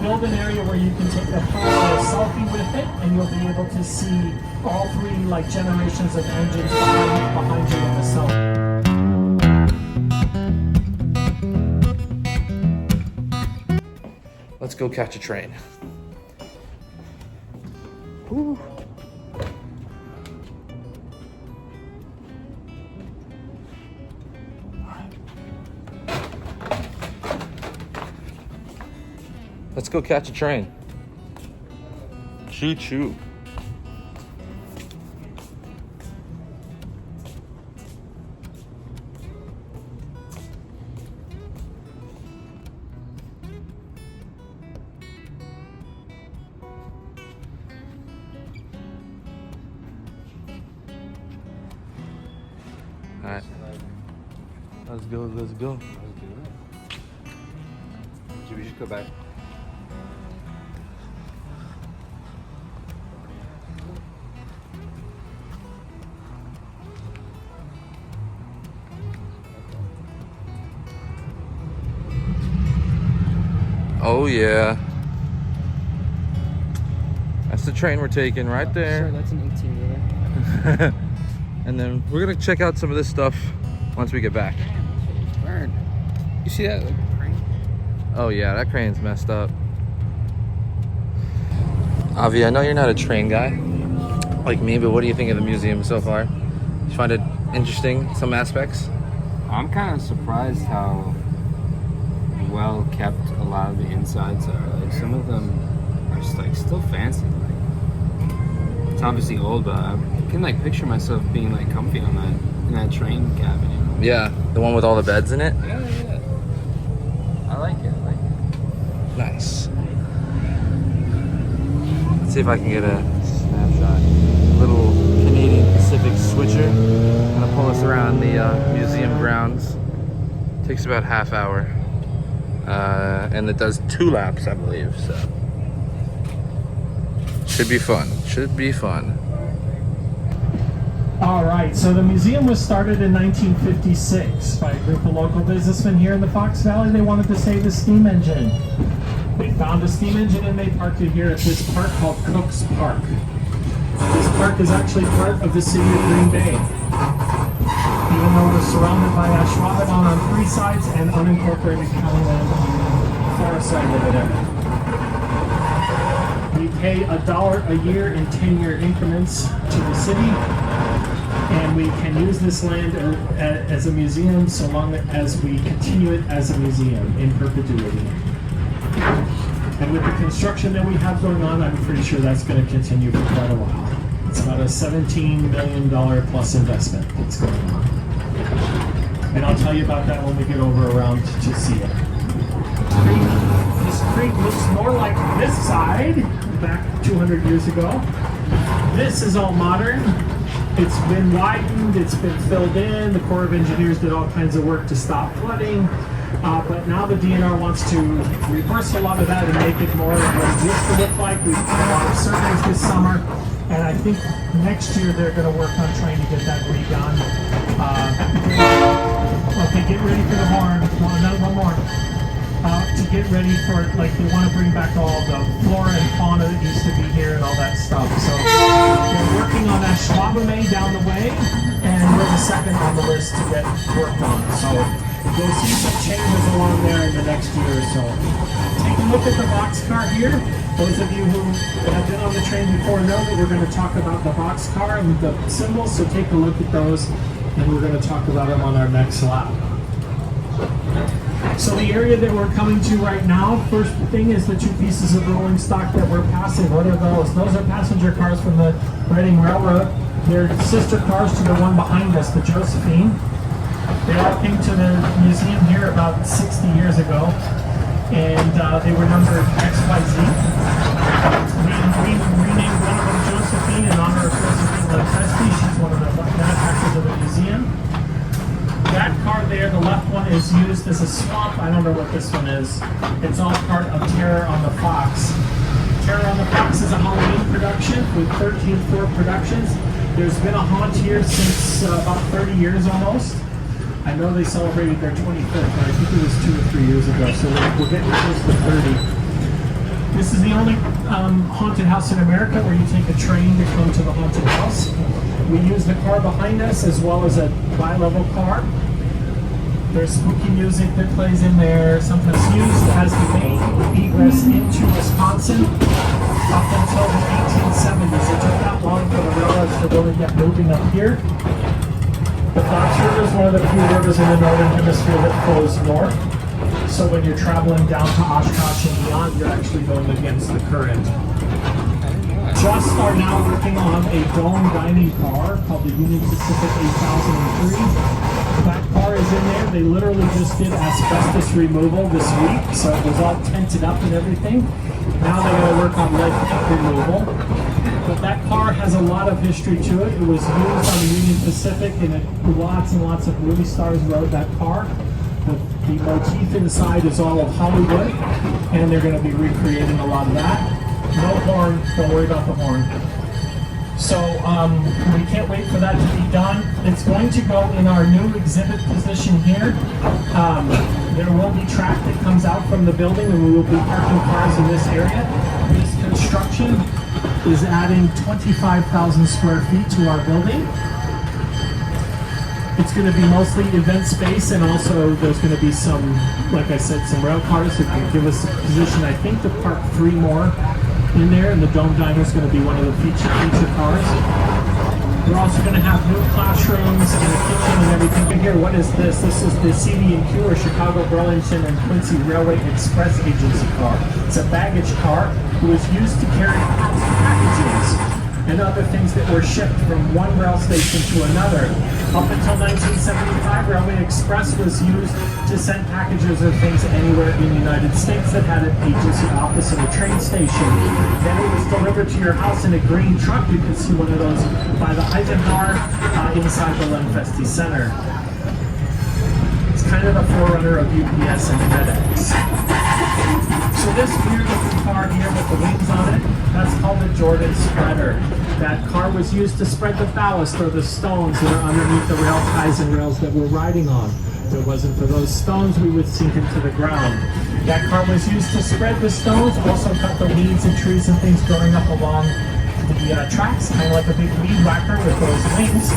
build an area where you can take a photo or a selfie with it, and you'll be able to see all three like generations of engines behind you in the cell. Let's go catch a train. Woo. Let's go catch a train. Choo choo. All right. Let's go, let's go. We should go back. Oh yeah. That's the train we're taking right there. Sure, that's an 18-wheeler. And then we're gonna check out some of this stuff once we get back. Burn. You see that? Like, crane? Oh yeah, that crane's messed up. Avi, I know you're not a train guy like me, but what do you think of the museum so far? You find it interesting, some aspects? I'm kind of surprised how well kept a lot of the insides are. Like some of them are just like still fancy. Like, it's obviously old, but I can like picture myself being like comfy on that in that train cabin. You know? Yeah, the one with all the beds in it. Yeah. I like it. I like it. Nice. Let's see if I can get a snapshot. Little Canadian Pacific switcher. Gonna pull us around the museum grounds. Takes about half hour. And it does 2 laps, I believe, so. Should be fun. Should be fun. All right, so the museum was started in 1956 by a group of local businessmen here in the Fox Valley. They wanted to save the steam engine. They found a steam engine and they parked it here at this park called Cook's Park. This park is actually part of the city of Green Bay. Even though we're surrounded by Ashwaubenon on 3 sides and unincorporated county land on the 4 side over there. We pay $1 a year in 10-year increments to the city, and we can use this land as a museum so long as we continue it as a museum in perpetuity. And with the construction that we have going on, I'm pretty sure that's going to continue for quite a while. It's about a $17 million plus investment that's going on. And I'll tell you about that when we get over around to see it. This creek looks more like this side, back 200 years ago. This is all modern. It's been widened, it's been filled in. The Corps of Engineers did all kinds of work to stop flooding. But now the DNR wants to reverse a lot of that and make it more of what it used to look like. We've done a lot of surveys this summer, and I think next year they're going to work on trying to get that redone. Okay, get ready for the horn. One more. To get ready for, like, they want to bring back all the flora and fauna that used to be here and all that stuff. So they're working on Ashwaubenon down the way, and we're the second on the list to get worked on. So you'll see some changes along there in the next year or so. Take a look at the boxcar here. Those of you who have been on the train before know that we're going to talk about the boxcar and the symbols, so take a look at those, and we're going to talk about them on our next lap. So the area that we're coming to right now, first thing is the 2 pieces of rolling stock that we're passing. What are those? Those are passenger cars from the Reading Railroad. They're sister cars to the one behind us, the Josephine. They all came to the museum here about 60 years ago, and they were numbered XYZ. We renamed one of them Josephine in honor of Josephine Lecresty. She's one of the benefactors of the museum. That car there, the left one, is used as a swamp. I don't know what this one is. It's all part of Terror on the Fox. Terror on the Fox is a Halloween production with 13 Thor Productions. There's been a haunt here since about 30 years almost. I know they celebrated their 25th, but I think it was 2 or 3 years ago, so we're getting close to 30. This is the only haunted house in America where you take a train to come to the haunted house. We use the car behind us as well as a bi-level car. There's spooky music that plays in there, sometimes used as the main egress into Wisconsin up until the 1870s. It took that long for the railroads to really get moving up here. The Fox River is one of the few rivers in the northern hemisphere that flows north. So when you're traveling down to Oshkosh and beyond, you're actually going against the current. Just are now working on a dome dining car called the Union Pacific 8003. That car is in there. They literally just did asbestos removal this week, so it was all tented up and everything. Now they're going to work on lead paint removal. But that car has a lot of history to it. It was used on the Union Pacific, and lots and lots of movie stars rode that car. The motif inside is all of Hollywood, and they're going to be recreating a lot of that. No horn, don't worry about the horn. So we can't wait for that to be done. It's going to go in our new exhibit position here. There will be track that comes out from the building, and we will be parking cars in this area. This construction is adding 25,000 square feet to our building. It's going to be mostly event space, and also there's going to be some, like I said, some rail cars that can give us a position, I think, to park 3 more in there, and the Dome Diner is going to be one of the feature cars. We're also going to have new classrooms and a kitchen and everything. Here, what is this? This is the CD&Q, or Chicago, Burlington, and Quincy Railway Express Agency car. It's a baggage car. It was used to carry packages and other things that were shipped from one rail station to another. Up until 1975, Railway Express was used to send packages or things anywhere in the United States that had an agency office and a train station. Then it was delivered to your house in a green truck. You can see one of those by the Eisenhower inside the Lenfesti Center. It's kind of the forerunner of UPS and FedEx. So this weird looking car here with the wings on it, that's called the Jordan Spreader. That car was used to spread the ballast or the stones that are underneath the rail ties and rails that we're riding on. If it wasn't for those stones, we would sink into the ground. That car was used to spread the stones, also cut the weeds and trees and things growing up along the tracks, kind of like a big weed whacker with those wings.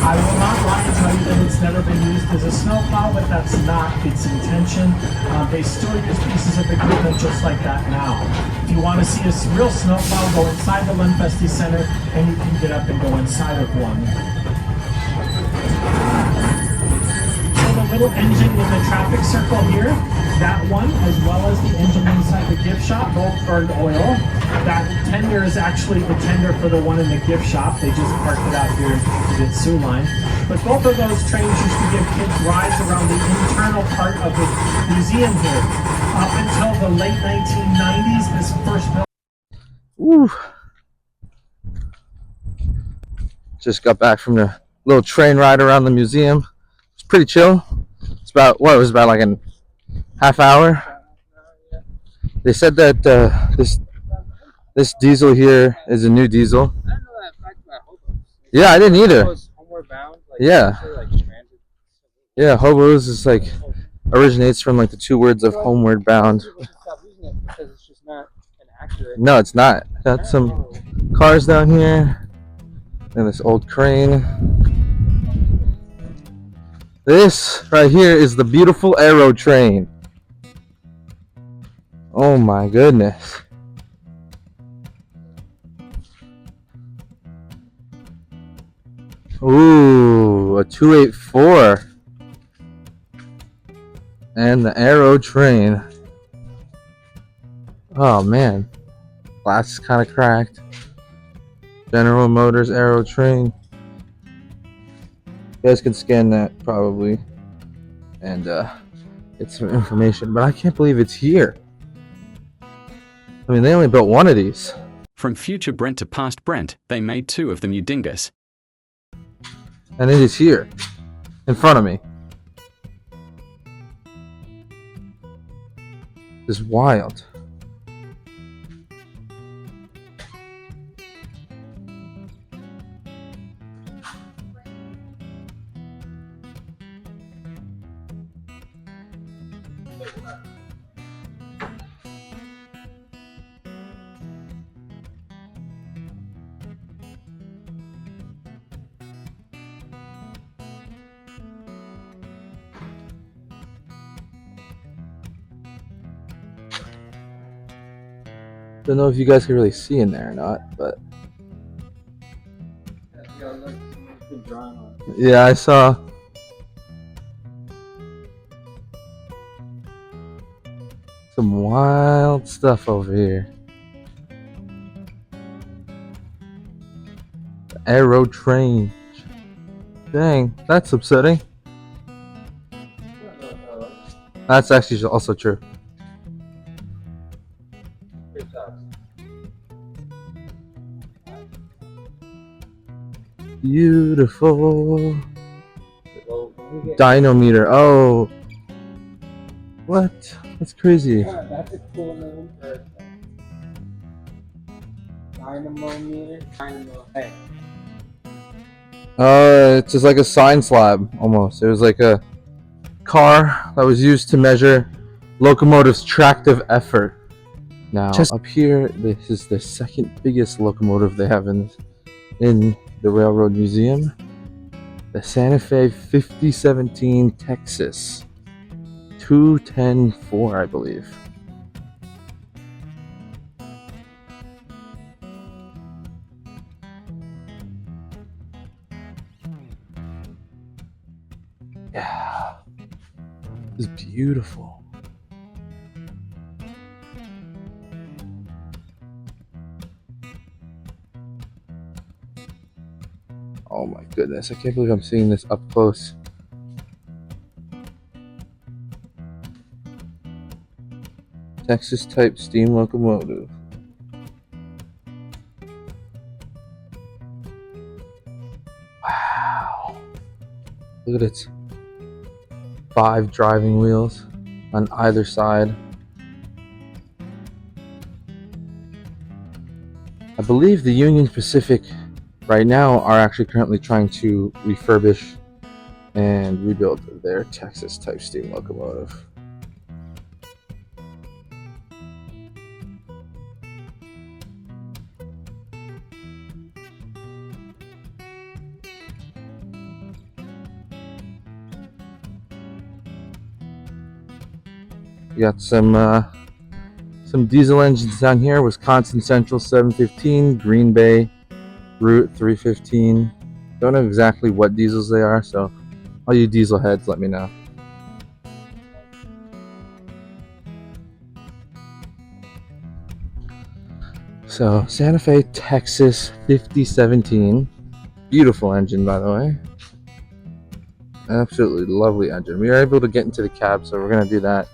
I will not lie and tell you that it's never been used as a snowplow, but that's not its intention. They still use pieces of equipment just like that now. If you want to see a real snowplow, go inside the Lenfesti Center, and you can get up and go inside of one. So the little engine in the traffic circle here, that one, as well as the engine inside the gift shop, both burned oil. That tender is actually the tender for the one in the gift shop. They just parked it out here to get Sioux Line. But both of those trains used to give kids rides around the internal part of the museum here. Up until the late 1990s, this first building. Ooh. Just got back from the little train ride around the museum. It's pretty chill. It's about, what, it was about like a half hour. They said that this diesel here is a new diesel. I didn't know that fact about hobos. Yeah, I didn't either. Homeward bound, Yeah. transit. Yeah, hobos is like originates from like the 2 words of homeward bound. People should stop using it because it's just not an accurate. No, it's not. Got some cars down here and this old crane. This right here is the beautiful Aero train. Oh my goodness. Ooh, a 284. And the Aero train. Oh man. Glass is kind of cracked. General Motors Aero train. You guys can scan that probably and get some information, but I can't believe it's here. I mean, they only built one of these. From future Brent to past Brent, they made 2 of the new dingus. And it is here, in front of me. This is wild. Don't know if you guys can really see in there or not, but yeah, I saw. Some wild stuff over here. The Aero train. Dang, that's upsetting. That's actually also true. Beautiful. Dynometer. Oh. What? That's crazy. That's a cool name for it. Dynamo meter. Dynamo. Hey. It's just like a sign slab almost. It was like a car that was used to measure locomotive's tractive effort. Now up here, this is the second biggest locomotive they have in the Railroad Museum. The Santa Fe 5017 Texas 210-4, I believe. Yeah, this is beautiful. Oh my goodness, I can't believe I'm seeing this up close. Texas type steam locomotive. Wow. Look at its 5 driving wheels on either side. I believe the Union Pacific right now are actually currently trying to refurbish and rebuild their Texas type steam locomotive. We got some diesel engines down here. Wisconsin Central 715, Green Bay Route 315. Don't know exactly what diesels they are, so all you diesel heads, let me know. So Santa Fe, Texas 5017. Beautiful engine, by the way. Absolutely lovely engine. We are able to get into the cab, so we're going to do that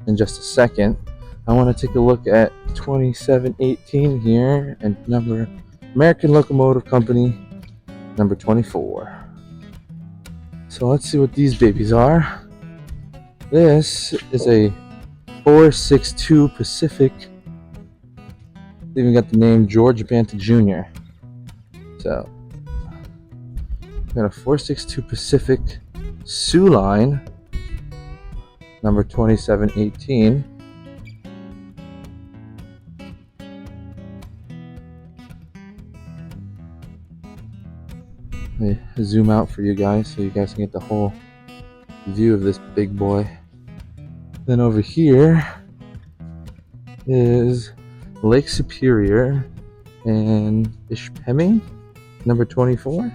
in just a second. I want to take a look at 2718 here and number American Locomotive Company number 24. So let's see what these babies are. This is a 462 Pacific. They even got the name George Banta Jr. So we got a 462 Pacific Sioux Line number 2718. Let me zoom out for you guys so you guys can get the whole view of this big boy. Then over here is Lake Superior and Ishpeming number 24.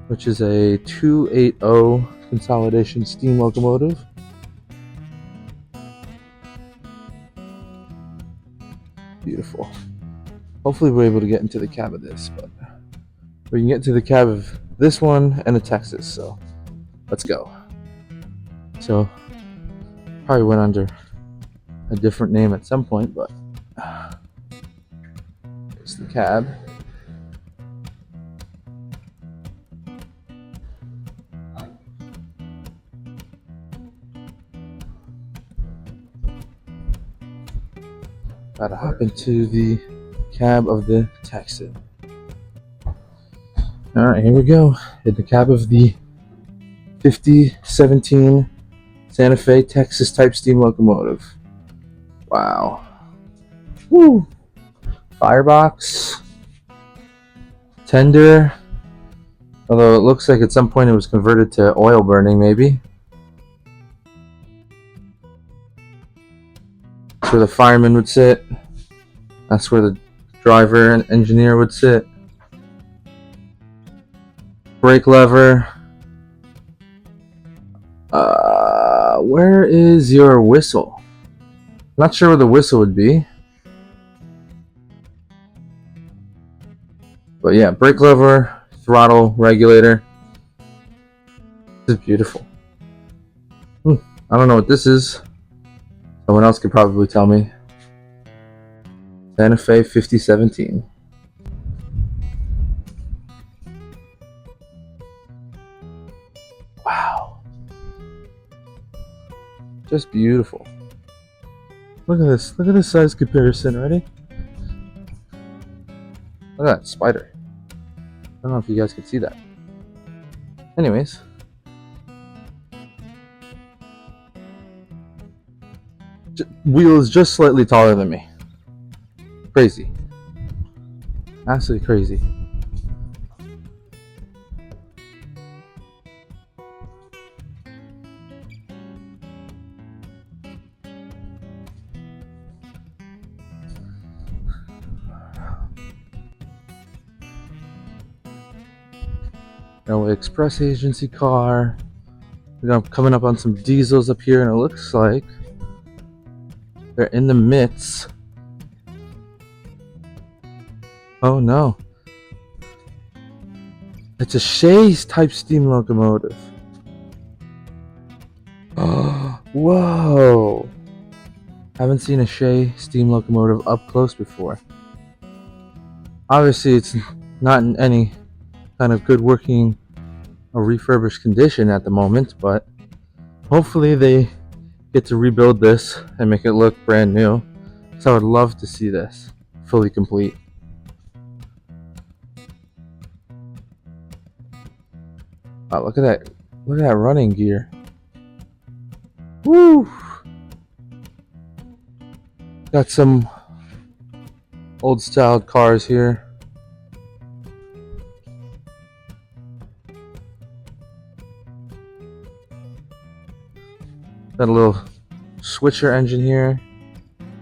Which is a 280 consolidation steam locomotive. Beautiful. Hopefully we're able to get into the cab of this, but we can get into the cab of this one and the Texas, so let's go. So probably went under a different name at some point, but it's the cab. Gotta hop into the cab of the Texan. Alright, here we go. In the cab of the 5017 Santa Fe Texas type steam locomotive. Wow. Woo! Firebox. Tender. Although it looks like at some point it was converted to oil burning, maybe. That's where the fireman would sit. That's where the driver and engineer would sit. Brake lever. Where is your whistle? Not sure where the whistle would be. But yeah, brake lever, throttle, regulator. This is beautiful. I don't know what this is. Someone else could probably tell me. Santa Fe 5017. Wow. Just beautiful. Look at this. Look at this size comparison. Ready? Look at that spider. I don't know if you guys can see that. Anyways. Wheel is just slightly taller than me. Crazy. Absolutely crazy. Railway Express agency car. We're coming up on some diesels up here, and it looks like they're in the midst. Oh no. It's a Shays type steam locomotive. Oh, whoa. Haven't seen a Shay steam locomotive up close before. Obviously, it's not in any kind of good working or refurbished condition at the moment, but hopefully they get to rebuild this and make it look brand new. So I would love to see this fully complete. Wow, look at that. Look at that running gear. Woo! Got some old style cars here. Got a little switcher engine here.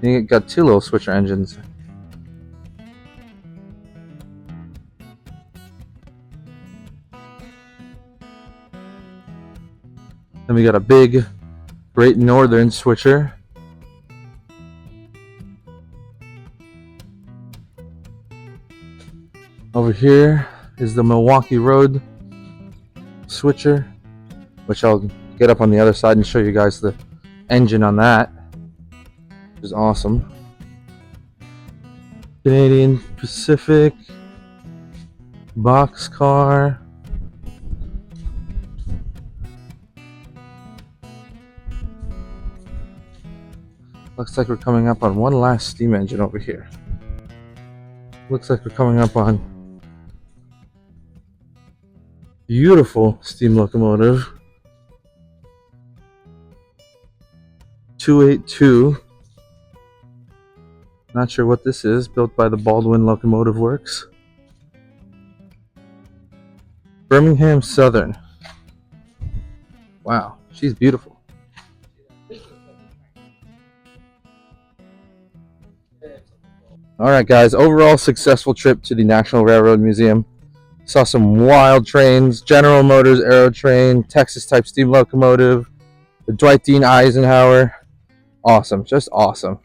You got two little switcher engines. Then we got a big Great Northern switcher. Over here is the Milwaukee Road switcher, which I'll get up on the other side and show you guys the engine on that, which is awesome. Canadian Pacific boxcar. Looks like we're coming up on one last steam engine over here. Looks like we're coming up on beautiful steam locomotive. 282. Not sure what this is. Built by the Baldwin Locomotive Works. Birmingham Southern. Wow, she's beautiful. Alright guys, overall successful trip to the National Railroad Museum. Saw some wild trains, General Motors Aero Train, Texas type steam locomotive, the Dwight Dean Eisenhower. Awesome, just awesome.